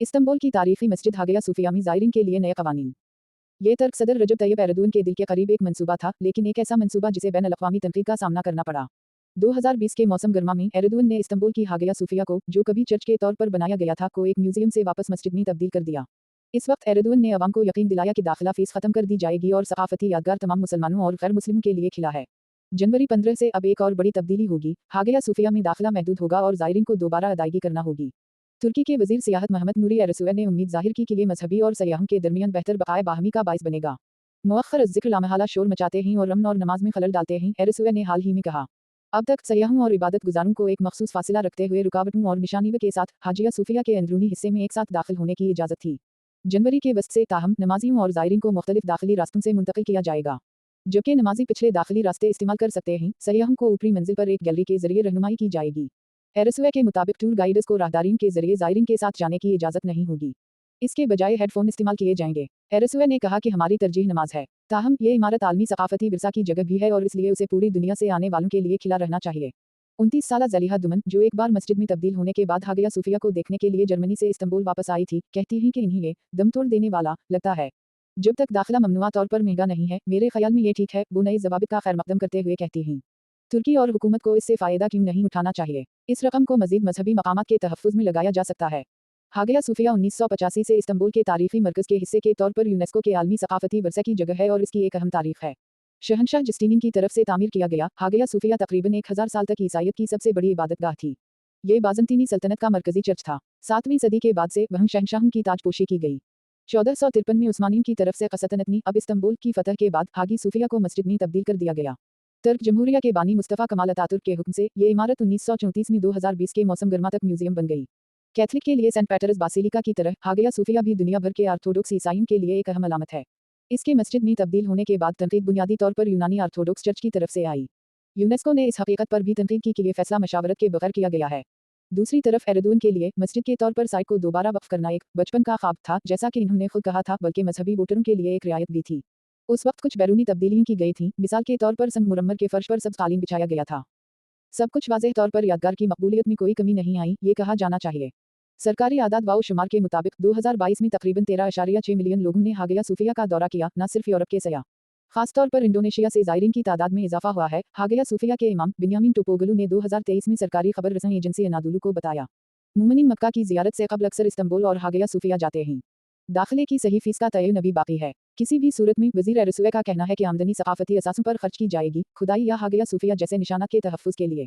Istanbul की तारीखी मस्जिद हागिया सूफिया में ज़ायरीन के लिए नए कवानीन। ये तर्क सदर रजब तैयब एर्दोगन के दिल के करीब एक मंसूबा था, लेकिन एक ऐसा मंसूबा जिसे बैन अल-अक़वामी तनक़ीद का सामना करना पड़ा। 2020 के मौसम गर्मा में एर्दोगन ने इस्तंबुल की हागिया सूफिया को, जो कभी चर्च के तौर पर बनाया गया था, को एक म्यूजियम से वापस मस्जिद में तब्दील कर दिया। इस वक्त एर्दोगन ने अवाम को यकीन दिलाया कि दाखिला फीस खत्म कर दी जाएगी और सकाफती यादगार तमाम मुसलमानों और गैर मुस्लिमों के लिए खिला है। जनवरी 15 से अब एक और बड़ी तब्दीली होगी। हागिया सूफिया में दाखिला महदूद होगा और ज़ायरीन को दोबारा अदायगी करना होगी। तुर्की के वज़ीर सियाहत मोहम्मद नूरी एरसुए ने उम्मीद ज़ाहिर की कि ये मजहबी और सयाहों के दरमियान बेहतर बक़ाए बाहमी का बाइस बनेगा। मुअख्खर ज़िक्र लामहला शोर मचाते हैं और अमन और नमाज में खलल डालते हैं, एरसुए ने हाल ही में कहा। अब तक सयाहों और इबादत गुजारों को एक मखसूस फासिला रखते हुए रुकावटों और निशानियों के साथ हाजिया सूफिया के अंदरूनी हिस्से में एक साथ दाखिल होने की इजाज़त थी। जनवरी के वस्त से ताहम नमाजियों और ज़ायरीन को मुख्तलिफ दाखिली रास्तों से मुंतकिल किया जाएगा। जबकि नमाजी पिछले दाखिली रास्ते इस्तेमाल कर सकते हैं, सयाहों को ऊपरी मंजिल पर एक गैलरी के जरिए रहनुमाई की जाएगी। एरसुए के मुताबिक टूर गाइड्स को राहदारियों के जरिए ज़ायरीन के साथ जाने की इजाज़त नहीं होगी। इसके बजाय हेडफोन इस्तेमाल किए जाएंगे। एरसुए ने कहा कि हमारी तरजीह नमाज है। ताहम ये इमारत आलमी सकाफती विरसा की जगह भी है और इसलिए उसे पूरी दुनिया से आने वालों के लिए खिला रहना चाहिए। 29 साला ज़लीहा दुमन, जो एक बार मस्जिद में तब्दील होने के बाद हागिया सूफिया को देखने के लिए जर्मनी से इस्तंबुल वापस आई थी, कहती हैं कि इन्हें ये दम तोड़ देने वाला लगता है। जब तक दाखिला ममनुआ तौर पर महंगा नहीं है, मेरे ख्याल में ये ठीक है, वो नए ज़वाबित का खैर मकदम करते हुए कहती हैं। तुर्की और हुकूमत को इससे फ़ायदा क्यों नहीं उठाना चाहिए? इस रकम को मज़ीद मजहबी मकामात के तहफ़्फ़ुज़ में लगाया जा सकता है। हागिया सूफिया 1985 से इस्तंबुल के तारीख़ी मरकज़ के हिस्से के तौर पर यूनेस्को के आलमी सकाफती वरसे की जगह है और इसकी एक अहम तारीख़ है। शहंशाह जस्टीनिन की तरफ से तामीर किया गया हागिया सूफिया तकरीबन 1000 साल तक ईसाइयत की सबसे बड़ी इबादतगाह थी। ये बाज़ंतीनी सल्तनत का मरकज़ी चर्च था। 7वीं सदी के बाद से वहाँ शहंशाहों की ताजपोशी की गई। 1453 में उस्मानियों की तरफ से क़सतनतनी अब इस्तंबुल की फ़तह के बाद हागी सूफिया को मस्जिद में तब्दील कर दिया गया। तुर्क जमहूरिया के बानी मुस्तफ़ा कमाल अतातुर्क के हुक्म से ये इमारत 1934 में 2020 के मौसम गर्मा तक म्यूजियम बन गई। कैथलिक के लिए सेंट पीटर्स बासिलिका की तरह हागिया सूफिया भी दुनिया भर के आर्थोडॉक्स ईसाइयों के लिए एक अहम अलामत है। इसके मस्जिद में तब्दील होने के बाद तनकीद बुनियादी तौर पर यूनानी आर्थोडॉक्स चर्च की तरफ से आई। यूनेस्को ने इस हकीकत पर भी तनकीद की कि ये फैसला मशावरत के बगैर किया गया है। दूसरी तरफ एर्दोगन के लिए मस्जिद के तौर पर साइट को दोबारा वक्फ करना एक बचपन का ख्वाब था, जैसा कि इन्होंने खुद कहा था, बल्कि मजहबी वोटरों के लिए एक रियायत भी थी। उस वक्त कुछ बैरूनी तब्दीलियां की गई थीं, मिसाल के तौर पर संगमरमर के फर्श पर सब्ज़ कालीन बिछाया गया था। सब कुछ वाज़ेह तौर पर यादगार की मकबूलियत में कोई कमी नहीं आई, ये कहा जाना चाहिए। सरकारी आदाद व शुमार के मुताबिक 2022 में तकरीबन 13.6 मिलियन लोगों ने हागिया सूफिया का दौरा किया, न सिर्फ यूरोप के सयाह। खासतौर पर इंडोनेशिया से ज़ायरीन की तादाद में इजाफा हुआ है। हागिया सूफिया के इमाम बिन्यामिन टोपोगलू ने 2023 में सरकारी खबर रसां एजेंसी अनादोलू को बताया। मुमिनीन मक्का की ज़ियारत से कबल अक्सर इस्तंबुल और हागिया सूफिया जाते हैं। दाखिले की सही फीस का तयन अभी बाकी है। किसी भी सूरत में वज़ीर एरसुए का कहना है कि आमदनी सकाफती असासों पर खर्च की जाएगी, खुदाई या हागिया सूफिया जैसे निशानात के तहफ़्फ़ुज़ के लिए।